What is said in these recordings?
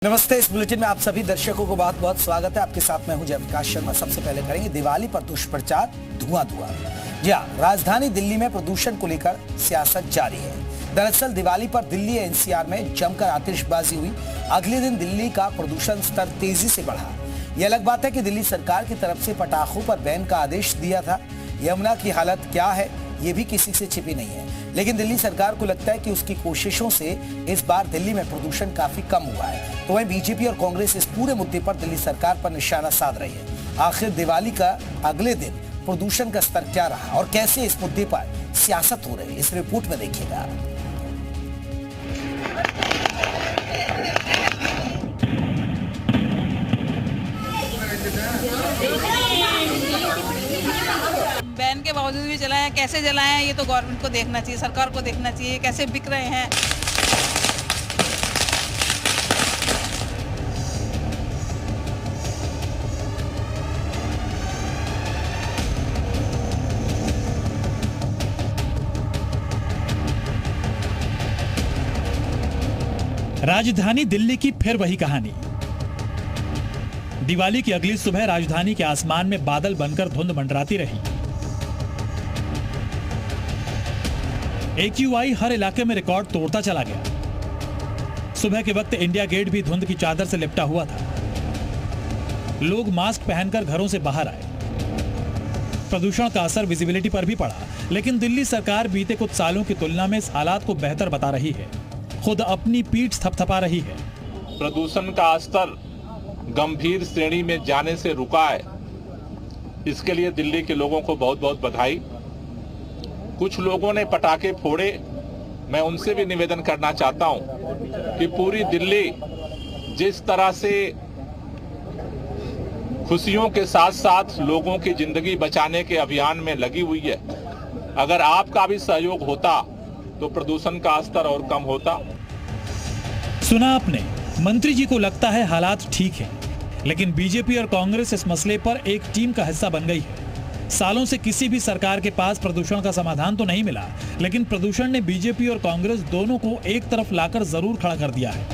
नमस्ते। इस बुलेटिन में आप सभी दर्शकों को बहुत बहुत स्वागत है। आपके साथ मैं हूं जयप्रकाश शर्मा। सबसे पहले करेंगे दिवाली पर दुष्प्रचार, धुआं धुआं। जी हां, राजधानी दिल्ली में प्रदूषण को लेकर सियासत जारी है। दरअसल दिवाली पर दिल्ली एनसीआर में जमकर आतिशबाजी हुई। अगले दिन दिल्ली का प्रदूषण स्तर तेजी से बढ़ा। यह अलग बात है कि दिल्ली सरकार की तरफ से पटाखों पर बैन का आदेश दिया था। यमुना की हालत क्या है ये भी किसी से छिपी नहीं है, लेकिन दिल्ली सरकार को लगता है कि उसकी कोशिशों से इस बार दिल्ली में प्रदूषण काफी कम हुआ है। तो वहीं बीजेपी और कांग्रेस इस पूरे मुद्दे पर दिल्ली सरकार पर निशाना साध रही है। आखिर दिवाली का अगले दिन प्रदूषण का स्तर क्या रहा और कैसे इस मुद्दे पर सियासत हो रही है, इस रिपोर्ट में देखिएगा। बैन के बावजूद भी जलाएं, कैसे जलाएं ये तो गवर्नमेंट को देखना चाहिए, सरकार को देखना चाहिए कैसे बिक रहे हैं। राजधानी दिल्ली की फिर वही कहानी। दिवाली की अगली सुबह राजधानी के आसमान में बादल बनकर धुंध मंडराती रही। AQI हर इलाके में रिकॉर्ड तोड़ता चला गया। सुबह के वक्त इंडिया गेट भी धुंध की चादर से लिपटा हुआ था। लोग मास्क पहनकर घरों से बाहर आए। प्रदूषण का असर विजिबिलिटी पर भी पड़ा, लेकिन दिल्ली सरकार बीते कुछ सालों की तुलना में इस हालात को बेहतर बता रही है। खुद अपनी पीठ थपथपा रही है। प्रदूषण का स्तर गंभीर श्रेणी में जाने से रुका है, इसके लिए दिल्ली के लोगों को बहुत बहुत बधाई। कुछ लोगों ने पटाखे फोड़े, मैं उनसे भी निवेदन करना चाहता हूं कि पूरी दिल्ली जिस तरह से खुशियों के साथ साथ लोगों की जिंदगी बचाने के अभियान में लगी हुई है, अगर आपका भी सहयोग होता तो प्रदूषण का स्तर और कम होता। सुना आपने, मंत्री जी को लगता है हालात ठीक हैं, लेकिन बीजेपी और कांग्रेस इस मसले पर एक टीम का हिस्सा बन गई है। सालों से किसी भी सरकार के पास प्रदूषण का समाधान तो नहीं मिला, लेकिन प्रदूषण ने बीजेपी और कांग्रेस दोनों को एक तरफ लाकर जरूर खड़ा कर दिया है।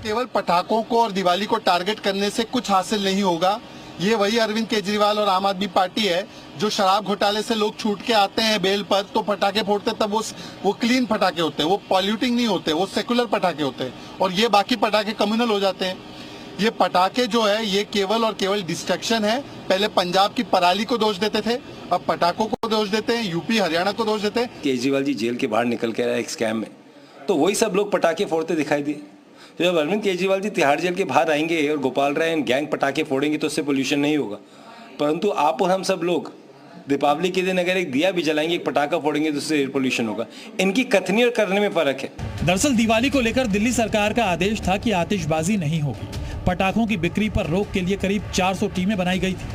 केवल पटाखों को और दिवाली को टारगेट करने से कुछ हासिल नहीं होगा। ये वही अरविंद केजरीवाल और आम आदमी पार्टी है जो शराब घोटाले से लोग छूट के आते हैं बेल पर, तो पटाखे फोड़ते तब वो क्लीन पटाखे होते हैं, वो पॉल्यूटिंग नहीं होते, वो सेकुलर पटाखे होते हैं, और ये बाकी पटाखे कम्युनल हो जाते हैं। ये पटाखे जो है ये केवल और केवल डिस्ट्रक्शन है। पहले पंजाब की पराली को दोष देते थे, अब पटाखों को दोष देते हैं, यूपी हरियाणा को दोष देते हैं। केजरीवाल जी जेल के बाहर निकल के आए एक स्कैम में, तो वही सब लोग पटाखे फोड़ते दिखाई दिए। तो जब अरविंद केजरीवाल जी तिहाड़ जेल के बाहर आएंगे और गोपाल राय गैंग पटाखे फोड़ेंगे तो उससे पोल्यूशन नहीं होगा। परंतु आप और हम सब लोग दीपावली के दिन अगर एक दिया भी जलाएंगे, एक पटाखा फोड़ेंगे तो उससे एयर पोल्यूशन होगा। इनकी कथनी और करने में फर्क है। दरअसल दिवाली को लेकर दिल्ली सरकार का आदेश था कि आतिशबाजी नहीं होगी। पटाखों की बिक्री पर रोक के लिए करीब 400 टीमें बनाई गई थी,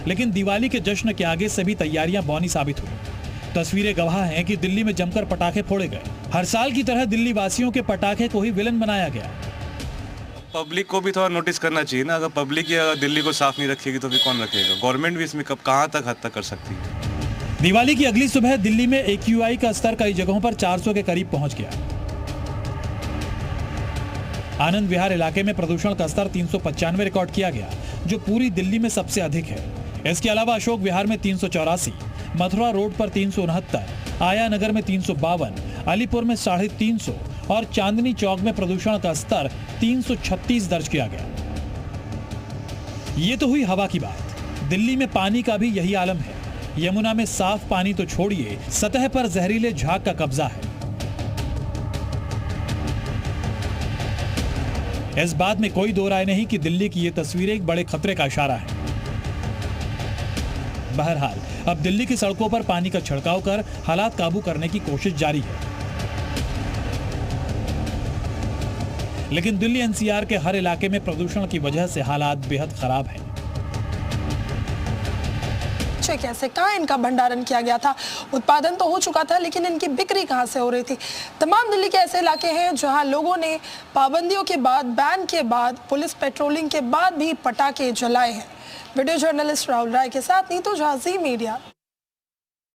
लेकिन दिवाली के जश्न के आगे सभी तैयारियां बौनी साबित हुई। तस्वीरें गवाह हैं कि दिल्ली में जमकर पटाखे फोड़े गए। हर साल की तरह दिल्ली वासियों के पटाखे को ही विलन बनाया गया। पब्लिक को भी थोड़ा नोटिस करना चाहिए ना। अगर पब्लिक ही अगर दिल्ली को साफ नहीं रखेगी तो फिर कौन रखेगा? गवर्नमेंट भी इसमें कहां तक हद तक कर सकती है। दिवाली की अगली सुबह दिल्ली में AQI का स्तर कई जगहों पर 400 के करीब पहुंच गया। आनंद विहार इलाके में प्रदूषण का स्तर 395 रिकॉर्ड किया गया, जो पूरी दिल्ली में सबसे अधिक है। इसके अलावा अशोक विहार में 384, मथुरा रोड पर 369, आया नगर में 352, अलीपुर में 350 और चांदनी चौक में प्रदूषण का स्तर 336 दर्ज किया गया। ये तो हुई हवा की बात। दिल्ली में पानी का भी यही आलम है। यमुना में साफ पानी तो छोड़िए, सतह पर जहरीले झाग का कब्जा है। इस बात में कोई दो राय नहीं कि दिल्ली की ये तस्वीरें एक बड़े खतरे का इशारा है। बहरहाल अब दिल्ली की सड़कों पर पानी का छिड़काव कर हालात काबू करने की कोशिश जारी है, लेकिन दिल्ली NCR के हर इलाके में प्रदूषण की वजह से हालात बेहद खराब हैं। कैसे कहाँ इनका भंडारण किया गया था? उत्पादन तो हो चुका था, लेकिन इनकी बिक्री कहाँ से हो रही थी? तमाम दिल्ली के ऐसे इलाके हैं जहां लोगों ने पाबंदियों के बाद, बैन के बाद, पुलिस पेट्रोलिंग के बाद भी पटाखे जलाए हैं। वीडियो जर्नलिस्ट राहुल राय के साथ नीतू झा, ज़ी मीडिया।